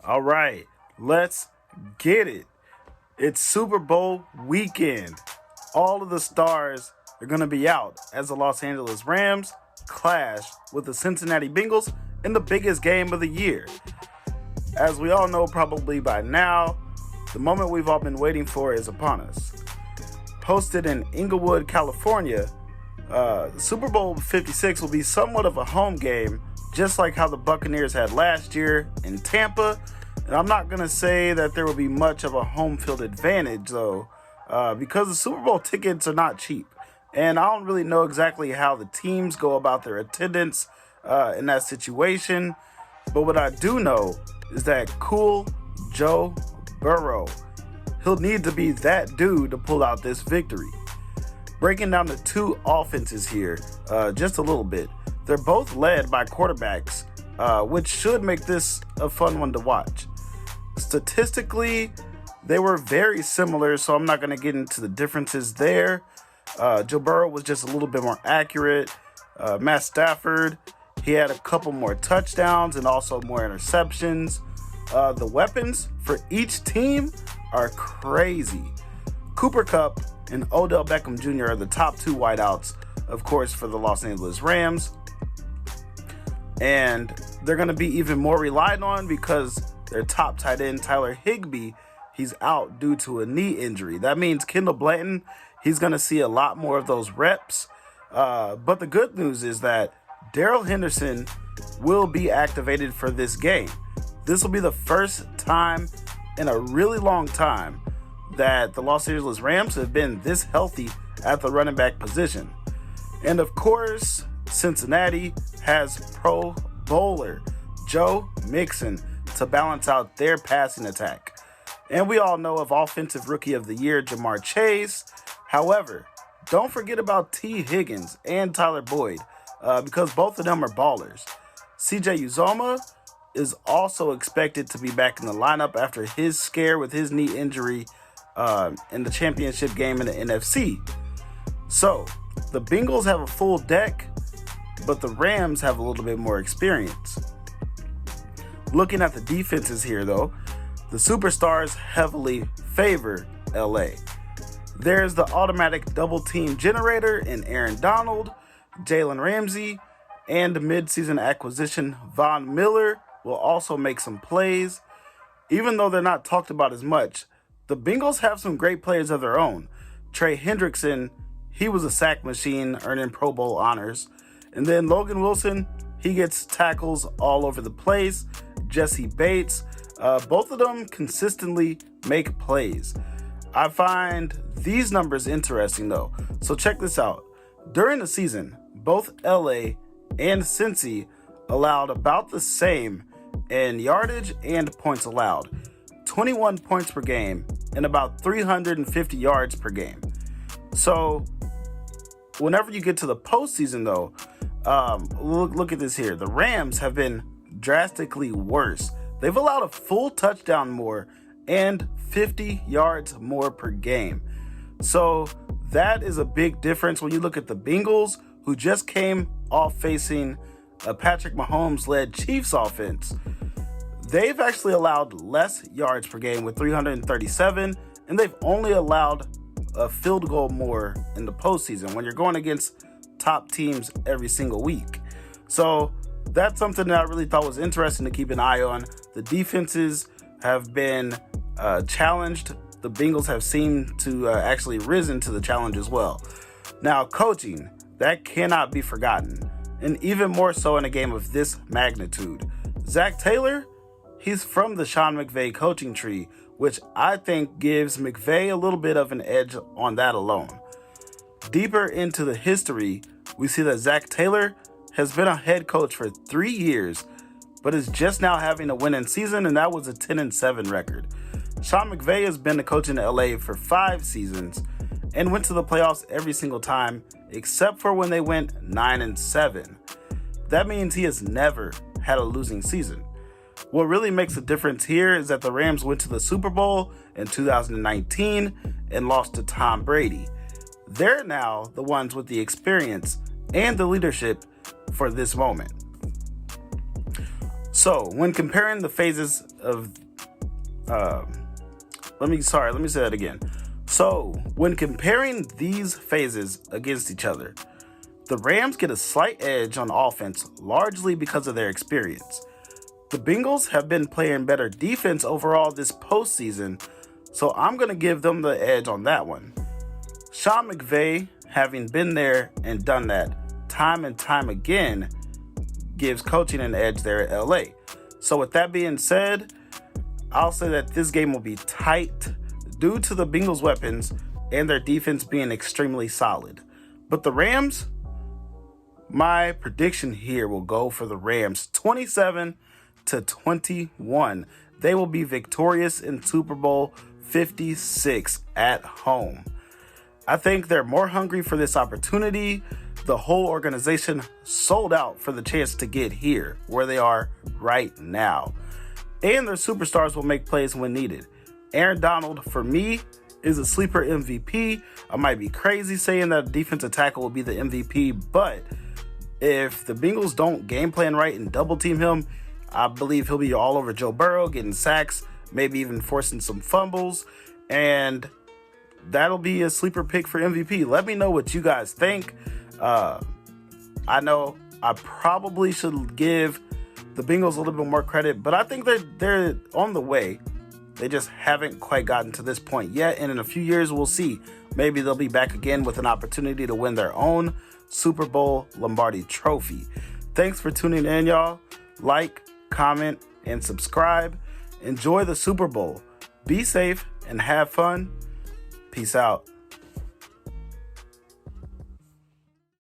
All right, let's get it. It's Super Bowl weekend. All of the stars are going to be out as the Los Angeles Rams clash with the Cincinnati Bengals in the biggest game of the year. As we all know probably by now, the moment we've all been waiting for is upon us. Hosted in Inglewood, California, Super Bowl 56 will be somewhat of a home game, just like how the Buccaneers had last year in Tampa. And I'm not going to say that there will be much of a home field advantage, though, because the Super Bowl tickets are not cheap. And I don't really know exactly how the teams go about their attendance in that situation. But what I do know is that cool Joe Burrow, he'll need to be that dude to pull out this victory. Breaking down the two offenses here just a little bit. They're both led by quarterbacks, which should make this a fun one to watch. Statistically, they were very similar, so I'm not going to get into the differences there. Joe Burrow was just a little bit more accurate. Matt Stafford, he had a couple more touchdowns and also more interceptions. The weapons for each team are crazy. Cooper Kupp and Odell Beckham Jr. are the top two wideouts, of course, for the Los Angeles Rams. And they're going to be even more relied on because their top tight end, Tyler Higbee, he's out due to a knee injury. That means Kendall Blanton, he's going to see a lot more of those reps. But the good news is that Darrell Henderson will be activated for this game. This will be the first time in a really long time that the Los Angeles Rams have been this healthy at the running back position. And of course, Cincinnati has Pro Bowler Joe Mixon to balance out their passing attack. And we all know of Offensive Rookie of the Year, Jamar Chase. However, don't forget about T. Higgins and Tyler Boyd because both of them are ballers. CJ Uzoma is also expected to be back in the lineup after his scare with his knee injury in the championship game in the NFC. So, the Bengals have a full deck, but the Rams have a little bit more experience. Looking at the defenses here, though, the superstars heavily favor LA. There's the automatic double team generator in Aaron Donald, Jalen Ramsey, and midseason acquisition Von Miller will also make some plays. Even though they're not talked about as much, the Bengals have some great players of their own. Trey Hendrickson, he was a sack machine, earning Pro Bowl honors. And then Logan Wilson, he gets tackles all over the place. Jesse Bates, both of them consistently make plays. I find these numbers interesting though. So check this out. During the season, both LA and Cincy allowed about the same in yardage and points allowed. 21 points per game and about 350 yards per game. So whenever you get to the postseason though, look at this here. The Rams have been drastically worse. They've allowed a full touchdown more and 50 yards more per game. So that is a big difference when you look at the Bengals, who just came off facing a Patrick Mahomes-led Chiefs offense. They've actually allowed less yards per game with 337, and they've only allowed a field goal more in the postseason when you're going against top teams every single week. So that's something that I really thought was interesting to keep an eye on. The defenses have been challenged. The Bengals have seemed to actually risen to the challenge as well. Now, coaching, that cannot be forgotten, and even more so in a game of this magnitude. Zach Taylor, he's from the Sean McVay coaching tree, which I think gives McVay a little bit of an edge on that alone. Deeper into the history, we see that Zach Taylor has been a head coach for 3 years, but is just now having a winning season, and that was a 10-7 record. Sean McVay has been the coach in LA for 5 seasons and went to the playoffs every single time except for when they went 9-7. That means he has never had a losing season. What really makes a difference here is that the Rams went to the Super Bowl in 2019 and lost to Tom Brady. They're now the ones with the experience and the leadership for this moment. So when comparing the phases of, let me say that again. So when comparing these phases against each other, the Rams get a slight edge on offense, largely because of their experience. The Bengals have been playing better defense overall this postseason, so I'm going to give them the edge on that one. Sean McVay, having been there and done that time and time again, gives coaching an edge there at LA. So with that being said, I'll say that this game will be tight due to the Bengals' weapons and their defense being extremely solid. But the Rams, my prediction here will go for the Rams 27-21. They will be victorious in Super Bowl 56 at home. I think they're more hungry for this opportunity. The whole organization sold out for the chance to get here, where they are right now. And their superstars will make plays when needed. Aaron Donald, for me, is a sleeper MVP. I might be crazy saying that a defensive tackle will be the MVP, but if the Bengals don't game plan right and double team him, I believe he'll be all over Joe Burrow, getting sacks, maybe even forcing some fumbles, and that'll be a sleeper pick for MVP. Let me know what you guys think. I know I probably should give the Bengals a little bit more credit, but I think they're on the way. They just haven't quite gotten to this point yet, and in a few years we'll see. Maybe they'll be back again with an opportunity to win their own Super Bowl Lombardi trophy. Thanks for tuning in, y'all. Like, comment, and subscribe. Enjoy the Super Bowl. Be safe and have fun. Peace out.